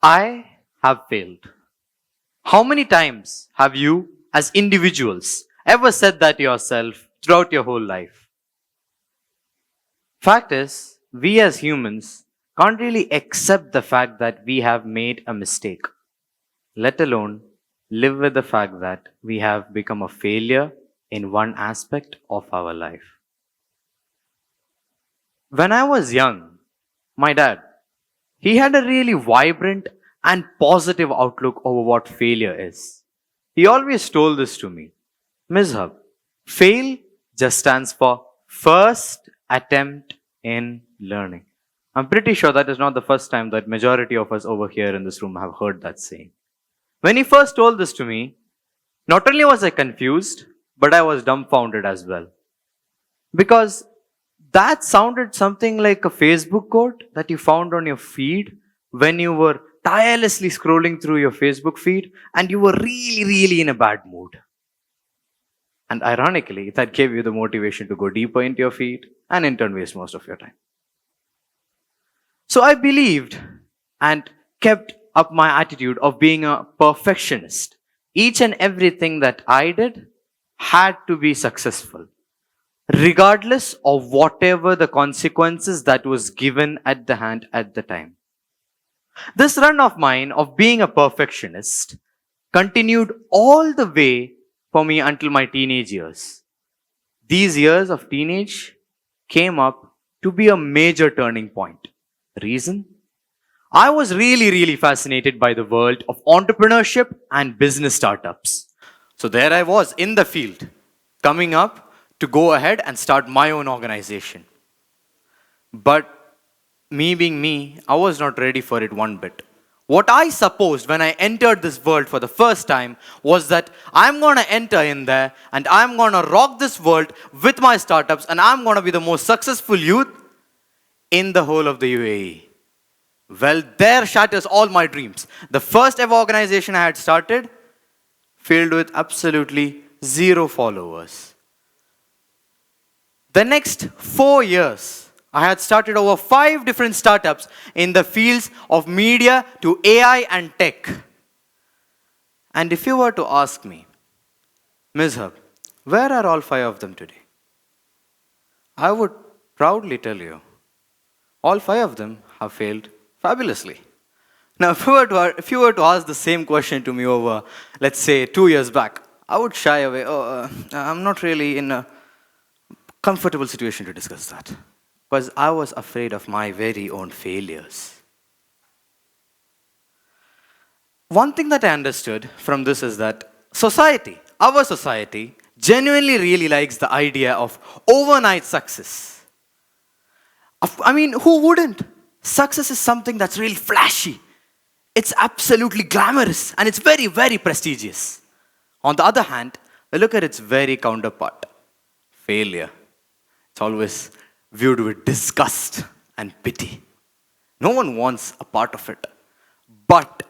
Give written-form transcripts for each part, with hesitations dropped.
I have failed. How many times have you, as individuals, ever said that to yourself throughout your whole life? Fact is, we as humans can't really accept the fact that we have made a mistake, let alone live with the fact that we have become a failure in one aspect of our life. When I was young, my dad, he had a really vibrant and positive outlook over what failure is. He always told this to me. Mizhab, fail just stands for first attempt in learning. I'm pretty sure that is not the first time that majority of us over here in this room have heard that saying. When he first told this to me, not only was I confused, but I was dumbfounded as well. Because that sounded something like a Facebook quote that you found on your feed when you were tirelessly scrolling through your Facebook feed and you were really in a bad mood. And ironically, that gave you the motivation to go deeper into your feed and in turn waste most of your time. So I believed and kept up my attitude of being a perfectionist. Each and everything that I did had to be successful, regardless of whatever the consequences that was given at the hand at the time. This run of mine of being a perfectionist continued all the way for me until my teenage years. These years of teenage came up to be a major turning point. Reason? I was really fascinated by the world of entrepreneurship and business startups. So there I was in the field, coming up to go ahead and start my own organization. But me being me, I was not ready for it one bit. What I supposed when I entered this world for the first time was that I'm going to enter in there and I'm going to rock this world with my startups and I'm going to be the most successful youth in the whole of the UAE. Well, there shatters all my dreams. The first ever organization I had started filled with absolutely zero followers. The next 4 years, I had started over 5 different startups in the fields of media to AI and tech. And if you were to ask me, Mizhab, where are all 5 of them today? I would proudly tell you, all 5 of them have failed fabulously. Now, if you were to ask the same question to me over, let's say, 2 years back, I would shy away. I'm not really in a comfortable situation to discuss that. Because I was afraid of my very own failures. One thing that I understood from this is that our society, genuinely really likes the idea of overnight success. I mean, who wouldn't? Success is something that's really flashy. It's absolutely glamorous and it's very prestigious. On the other hand, we look at its very counterpart, failure. It's always viewed with disgust and pity. No one wants a part of it. But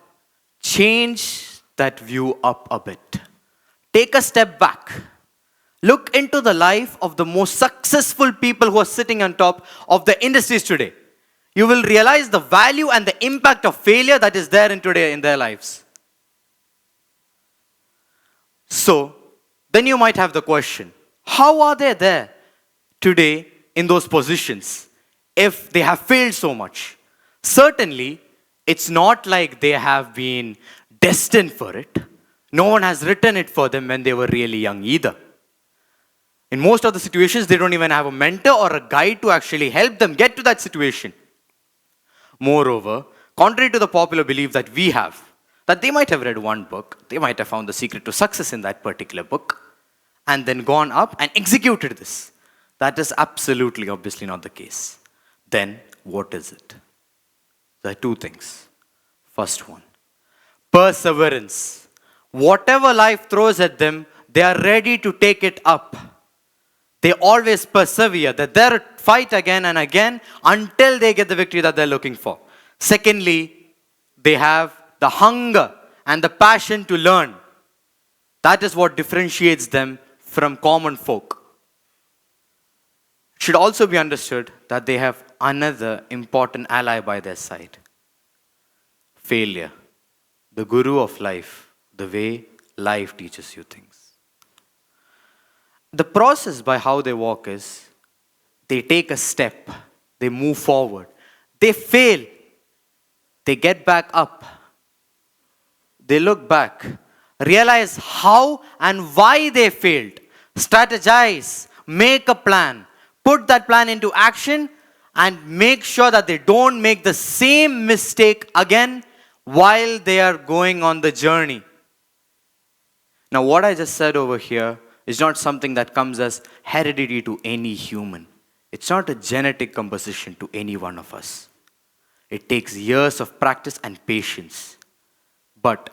change that view up a bit. Take a step back. Look into the life of the most successful people who are sitting on top of the industries today. You will realize the value and the impact of failure that is there in today in their lives. So, then you might have the question, how are they there today in those positions if they have failed so much? Certainly, it's not like they have been destined for it. No one has written it for them when they were really young either. In most of the situations, they don't even have a mentor or a guide to actually help them get to that situation. Moreover, contrary to the popular belief that we have, that they might have read one book, they might have found the secret to success in that particular book, and then gone up and executed this. That is absolutely, obviously not the case. Then, what is it? There are 2 things. First one, perseverance. Whatever life throws at them, they are ready to take it up. They always persevere. They're there to fight again and again until they get the victory that they're looking for. Secondly, they have the hunger and the passion to learn. That is what differentiates them from common folk. It should also be understood that they have another important ally by their side. failure, the guru of life, the way life teaches you things. The process by how they walk is they take a step, they move forward, they fail, they get back up, they look back, realize how and why they failed, strategize, make a plan, put that plan into action, and make sure that they don't make the same mistake again while they are going on the journey. Now, what I just said over here is not something that comes as heredity to any human. It's not a genetic composition to any one of us. It takes years of practice and patience. But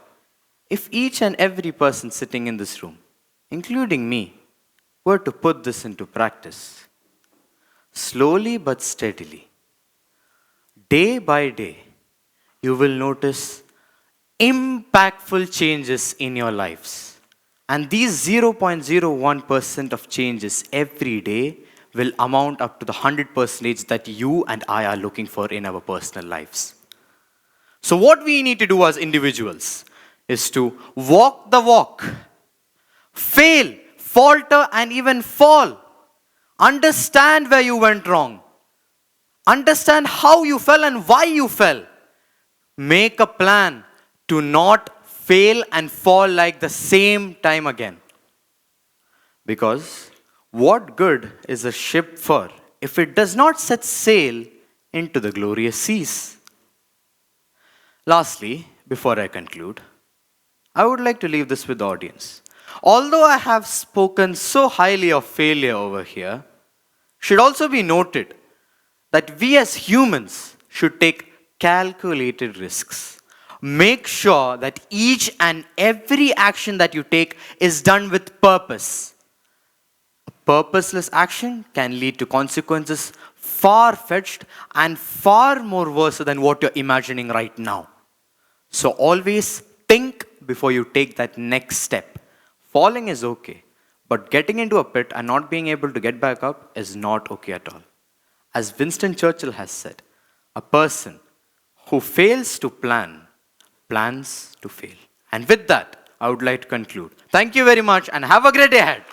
if each and every person sitting in this room, including me, were to put this into practice, slowly but steadily, day by day, you will notice impactful changes in your lives. And these 0.01% of changes every day will amount up to the 100% that you and I are looking for in our personal lives. So what we need to do as individuals is to walk the walk, fail, falter, and even fall. Understand where you went wrong. Understand how you fell and why you fell. Make a plan to not fail and fall like the same time again. Because what good is a ship for if it does not set sail into the glorious seas? Lastly, before I conclude, I would like to leave this with the audience. Although I have spoken so highly of failure over here, should also be noted that we as humans should take calculated risks. Make sure that each and every action that you take is done with purpose. A purposeless action can lead to consequences far-fetched and far more worse than what you're imagining right now. So always think before you take that next step. Falling is okay, but getting into a pit and not being able to get back up is not okay at all. As Winston Churchill has said, a person who fails to plan, plans to fail. And with that, I would like to conclude. Thank you very much and have a great day ahead.